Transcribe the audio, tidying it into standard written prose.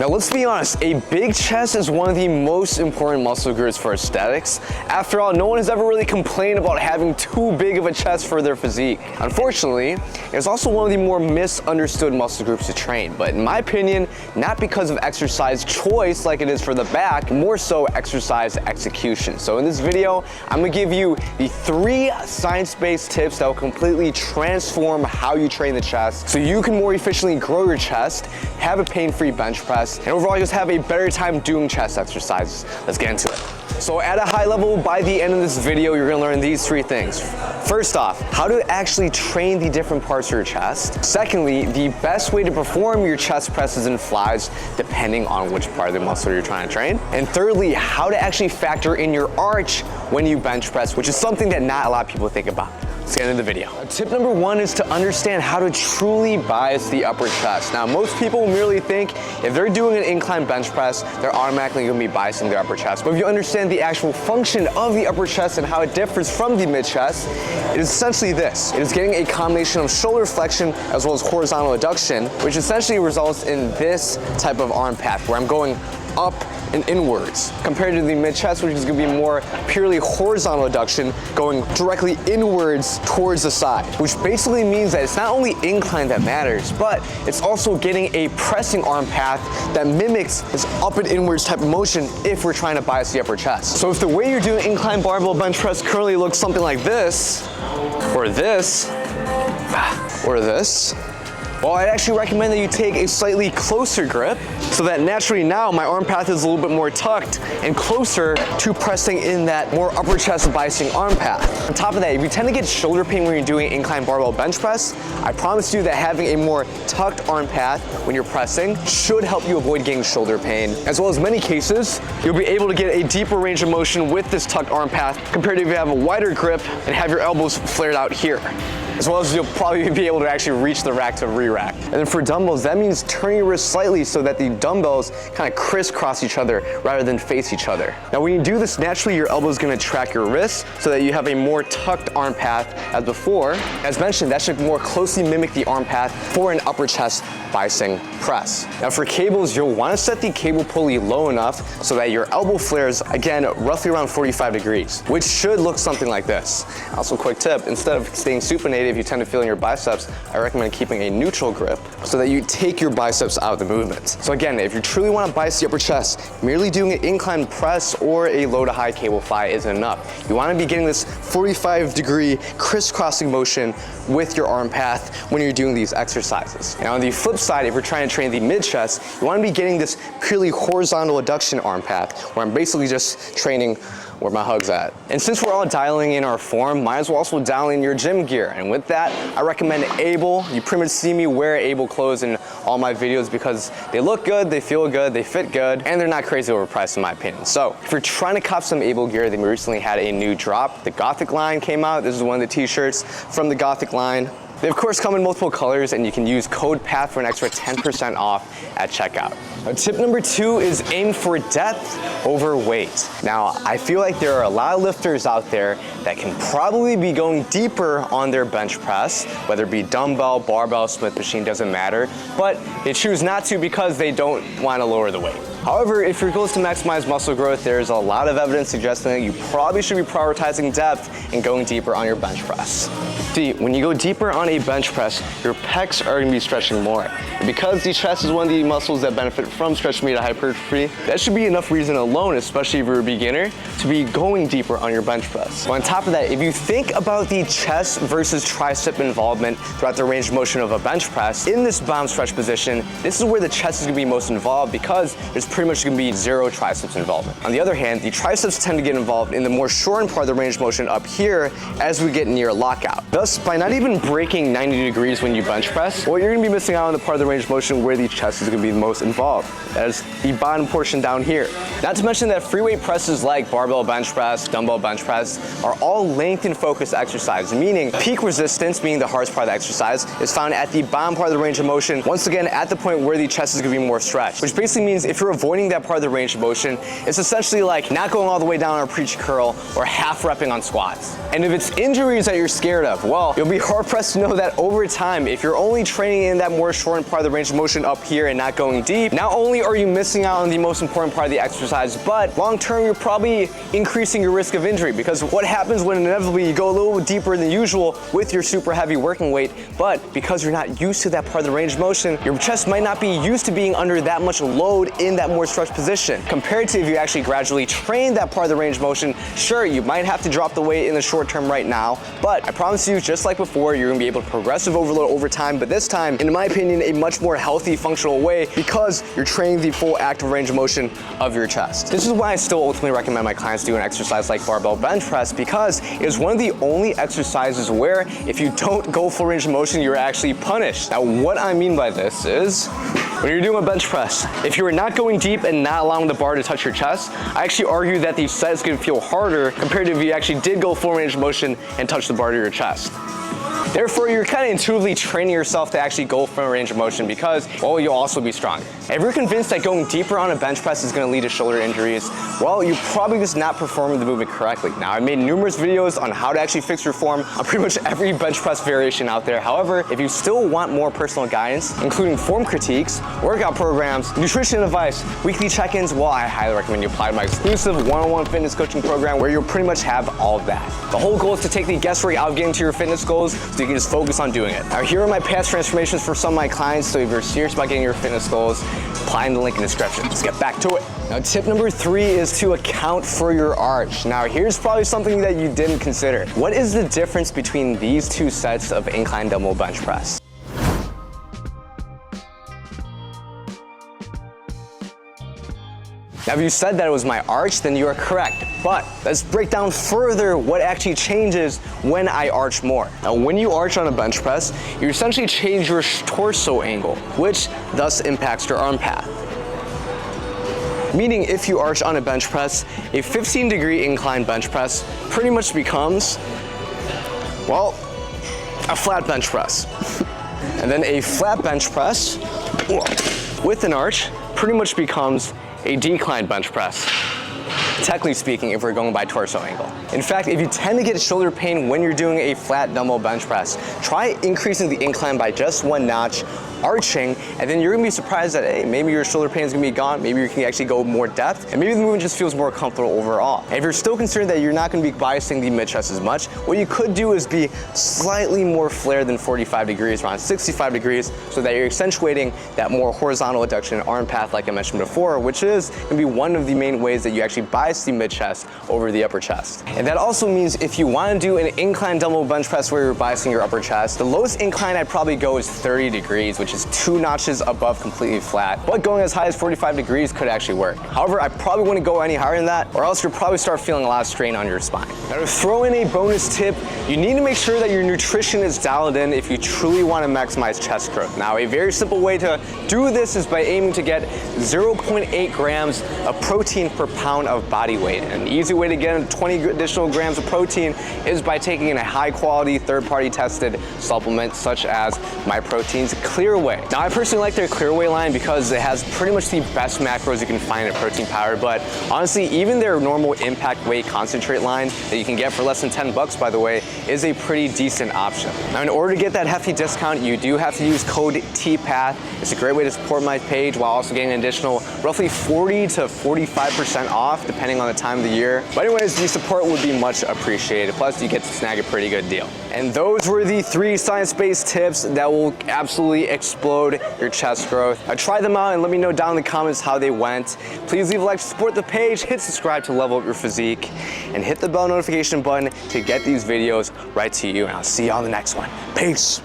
Now let's be honest, a big chest is one of the most important muscle groups for aesthetics. After all, no one has ever really complained about having too big of a chest for their physique. Unfortunately, it's also one of the more misunderstood muscle groups to train, but in my opinion, not because of exercise choice like it is for the back, more so exercise execution. So in this video, I'm gonna give you the 3 science-based tips that will completely transform how you train the chest so you can more efficiently grow your chest, have a pain-free bench press, and overall just have a better time doing chest exercises. Let's get into it. So at a high level, by the end of this video, you're gonna learn these 3 things. First off, how to actually train the different parts of your chest. Secondly, the best way to perform your chest presses and flies depending on which part of the muscle you're trying to train. And thirdly, how to actually factor in your arch when you bench press, which is something that not a lot of people think about. Let's get into the video. Tip number 1 is to understand how to truly bias the upper chest. Now, most people merely think if they're doing an incline bench press, they're automatically gonna be biasing their upper chest. But if you understand the actual function of the upper chest and how it differs from the mid chest, it is essentially this. It is getting a combination of shoulder flexion as well as horizontal adduction, which essentially results in this type of arm path where I'm going up and inwards, compared to the mid chest, which is gonna be more purely horizontal adduction, going directly inwards towards the side, which basically means that it's not only incline that matters, but it's also getting a pressing arm path that mimics this up and inwards type of motion if we're trying to bias the upper chest. So if the way you're doing incline barbell bench press currently looks something like this, or this, or this, well, I'd actually recommend that you take a slightly closer grip so that naturally now my arm path is a little bit more tucked and closer to pressing in that more upper chest biasing arm path. On top of that, if you tend to get shoulder pain when you're doing incline barbell bench press, I promise you that having a more tucked arm path when you're pressing should help you avoid getting shoulder pain. As well as many cases, you'll be able to get a deeper range of motion with this tucked arm path compared to if you have a wider grip and have your elbows flared out here. As well as you'll probably be able to actually reach the rack to re-rack. And then for dumbbells, that means turning your wrist slightly so that the dumbbells kind of crisscross each other rather than face each other. Now when you do this, naturally your elbow is going to track your wrist so that you have a more tucked arm path as before. As mentioned, that should more closely mimic the arm path for an upper chest biasing press. Now for cables, you'll want to set the cable pulley low enough so that your elbow flares, again, roughly around 45 degrees, which should look something like this. Also, quick tip, instead of staying supinated, if you tend to feel in your biceps, I recommend keeping a neutral grip so that you take your biceps out of the movement. So again, if you truly want to bias the upper chest, merely doing an incline press or a low to high cable fly isn't enough. You want to be getting this 45-degree crisscrossing motion with your arm path when you're doing these exercises. Now on the flip side, if you're trying to train the mid chest, you want to be getting this purely horizontal adduction arm path where I'm basically just training where my hug's at. And since we're all dialing in our form, might as well also dial in your gym gear. And with that, I recommend Able. You pretty much see me wear Able clothes in all my videos because they look good, they feel good, they fit good, and they're not crazy overpriced in my opinion. So if you're trying to cop some Able gear, they recently had a new drop. The Gothic line came out. This is one of the t-shirts from the Gothic line. They of course come in multiple colors and you can use code PATH for an extra 10% off at checkout. Tip number 2 is aim for depth over weight. Now, I feel like there are a lot of lifters out there that can probably be going deeper on their bench press, whether it be dumbbell, barbell, Smith machine, doesn't matter, but they choose not to because they don't want to lower the weight. However, if your goal is to maximize muscle growth, there's a lot of evidence suggesting that you probably should be prioritizing depth and going deeper on your bench press. See, when you go deeper on a bench press, your pecs are going to be stretching more. And because the chest is one of the muscles that benefit from stretch media hypertrophy, that should be enough reason alone, especially if you're a beginner, to be going deeper on your bench press. But on top of that, if you think about the chest versus tricep involvement throughout the range of motion of a bench press, in this bomb stretch position, this is where the chest is going to be most involved because there's pretty much going to be 0 triceps involvement. On the other hand, the triceps tend to get involved in the more shortened part of the range of motion up here as we get near lockout. Thus, by not even breaking 90 degrees when you bench press, well, you're going to be missing out on the part of the range of motion where the chest is going to be the most involved. That is the bottom portion down here. Not to mention that free weight presses like barbell bench press, dumbbell bench press are all length and focus exercises, meaning peak resistance, being the hardest part of the exercise, is found at the bottom part of the range of motion, once again at the point where the chest is going to be more stretched, which basically means if you're avoiding that part of the range of motion, it's essentially like not going all the way down on a preach curl or half repping on squats. And if it's injuries that you're scared of, well, you'll be hard pressed to know that over time, if you're only training in that more shortened part of the range of motion up here and not going deep, not not only are you missing out on the most important part of the exercise, but long term you're probably increasing your risk of injury, because what happens when inevitably you go a little deeper than usual with your super heavy working weight, but because you're not used to that part of the range of motion, your chest might not be used to being under that much load in that more stretched position. Compared to if you actually gradually train that part of the range of motion, sure, you might have to drop the weight in the short term right now, but I promise you, just like before, you're gonna be able to progressive overload over time, but this time, in my opinion, a much more healthy, functional way, because you're training the full active range of motion of your chest. This is why I still ultimately recommend my clients do an exercise like barbell bench press, because it is one of the only exercises where if you don't go full range of motion, you're actually punished. Now, what I mean by this is, when you're doing a bench press, if you're not going deep and not allowing the bar to touch your chest, I actually argue that the set is gonna feel harder compared to if you actually did go full range of motion and touch the bar to your chest. Therefore, you're kind of intuitively training yourself to actually go from a range of motion, because, well, you'll also be stronger. If you're convinced that going deeper on a bench press is going to lead to shoulder injuries, well, you're probably just not performing the movement correctly. Now, I made numerous videos on how to actually fix your form on pretty much every bench press variation out there. However, if you still want more personal guidance, including form critiques, workout programs, nutrition advice, weekly check-ins, well, I highly recommend you apply to my exclusive one-on-one fitness coaching program, where you'll pretty much have all of that. The whole goal is to take the guesswork out of getting to your fitness goals, so you can just focus on doing it. Now, here are my past transformations for some of my clients, so if you're serious about getting your fitness goals, apply in the link in the description. Let's get back to it. Now, tip number 3 is to account for your arch. Now, here's probably something that you didn't consider. What is the difference between these two sets of incline dumbbell bench press? Now, if you said that it was my arch, then you are correct. But let's break down further what actually changes when I arch more. Now, when you arch on a bench press, you essentially change your torso angle, which thus impacts your arm path. Meaning, if you arch on a bench press, a 15-degree incline bench press pretty much becomes, well, a flat bench press. And then a flat bench press with an arch pretty much becomes a decline bench press. Technically speaking, if we're going by torso angle. In fact, if you tend to get shoulder pain when you're doing a flat dumbbell bench press, try increasing the incline by just 1 notch, arching, and then you're gonna be surprised that, hey, maybe your shoulder pain is gonna be gone, maybe you can actually go more depth, and maybe the movement just feels more comfortable overall. And if you're still concerned that you're not gonna be biasing the mid-chest as much, what you could do is be slightly more flared than 45 degrees, around 65 degrees, so that you're accentuating that more horizontal adduction arm path like I mentioned before, which is gonna be one of the main ways that you actually bias the mid-chest over the upper chest. And that also means if you wanna do an incline dumbbell bench press where you're biasing your upper chest, the lowest incline I'd probably go is 30 degrees, which is 2 notches above completely flat, but going as high as 45 degrees could actually work. However, I probably wouldn't go any higher than that, or else you'll probably start feeling a lot of strain on your spine. Now, to throw in a bonus tip, you need to make sure that your nutrition is dialed in if you truly want to maximize chest growth. Now, a very simple way to do this is by aiming to get 0.8 grams of protein per pound of body weight. And an easy way to get 20 additional grams of protein is by taking in a high quality, third-party tested supplement such as MyProtein's Clearway. Now, I personally like their Clearway line because it has pretty much the best macros you can find in protein powder, but honestly, even their normal impact whey concentrate line that you can get for less than 10 bucks, by the way, is a pretty decent option. Now, in order to get that hefty discount, you do have to use code TylerPath. It's a great way to support my page while also getting an additional roughly 40 to 45% off, depending on the time of the year. But anyways, the support would be much appreciated. Plus, you get to snag a pretty good deal. And those were the 3 science-based tips that will absolutely explode your chest growth. Try them out and let me know down in the comments how they went. Please leave a like to support the page, hit subscribe to level up your physique, and hit the bell notification button to get these videos right to you. And I'll see you on the next one. Peace.